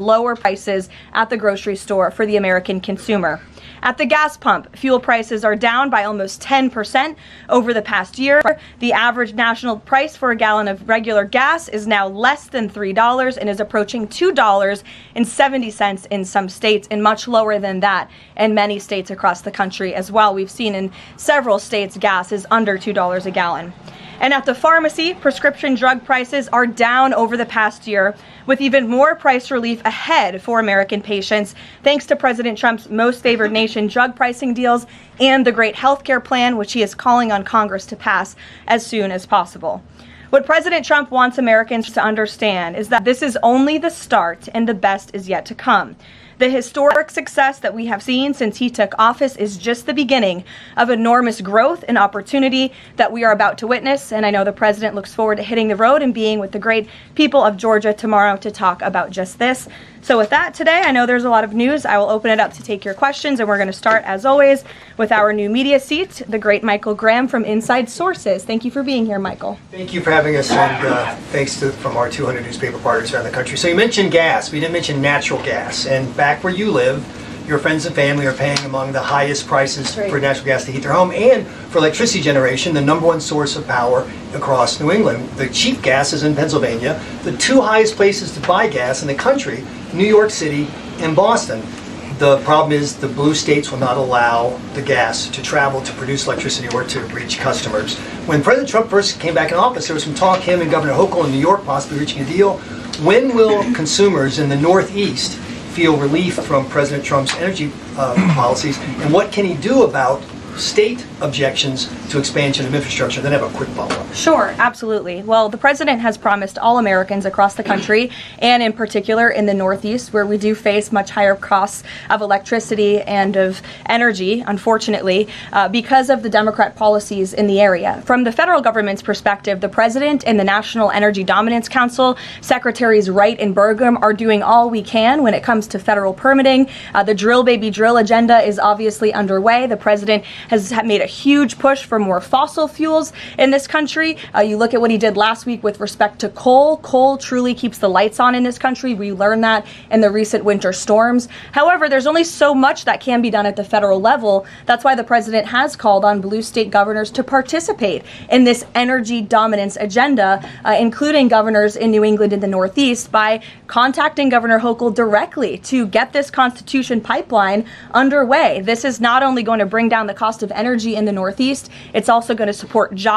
lower prices at the grocery store for the American consumer. At the gas pump, fuel prices are down by almost 10% over the past year. The average national price for a gallon of regular gas is now less than $3 and is approaching $2.70 in some states, and much lower than that in many states across the country as well. We've seen in several states gas is under $2 a gallon. And at the pharmacy, prescription drug prices are down over the past year, with even more price relief ahead for American patients, thanks to President Trump's most favored nation drug pricing deals and the great healthcare plan, which he is calling on Congress to pass as soon as possible. What President Trump wants Americans to understand is that this is only the start and the best is yet to come. The historic success that we have seen since he took office is just the beginning of enormous growth and opportunity that we are about to witness. And I know the president looks forward to hitting the road and being with the great people of Georgia tomorrow to talk about just this. So with that, today, I know there's a lot of news. I will open it up to take your questions, and we're going to start, as always, with our new media seat, the great Michael Graham from Inside Sources. Thank you for being here, Michael. Thank you for having us, and thanks from our 200 newspaper partners around the country. So you mentioned gas. We didn't mention natural gas. And back where you live, your friends and family are paying among the highest prices for natural gas to heat their home, and for electricity generation, the #1 source of power across New England. The cheap gas is in Pennsylvania. The two highest places to buy gas in the country, New York City and Boston. The problem is the blue states will not allow the gas to travel to produce electricity or to reach customers. When President Trump first came back in office, there was some talk, him and Governor Hochul in New York possibly reaching a deal. When will consumers in the Northeast feel relief from President Trump's energy policies, and what can he do about state objections to expansion of infrastructure? Then I have a quick follow-up. Sure, absolutely. Well, the president has promised all Americans across the country, and in particular in the Northeast, where we do face much higher costs of electricity and of energy, unfortunately, because of the Democrat policies in the area. From the federal government's perspective, the president and the National Energy Dominance Council, Secretaries Wright and Burgum, are doing all we can when it comes to federal permitting. The drill, baby, drill agenda is obviously underway. The president has made a huge push for more fossil fuels in this country. You look at what he did last week with respect to coal. Coal truly keeps the lights on in this country. We learned that in the recent winter storms. However, there's only so much that can be done at the federal level. That's why the president has called on blue state governors to participate in this energy dominance agenda, including governors in New England and the Northeast, by contacting Governor Hochul directly to get this Constitution pipeline underway. This is not only going to bring down the cost of energy in the Northeast, it's also going to support jobs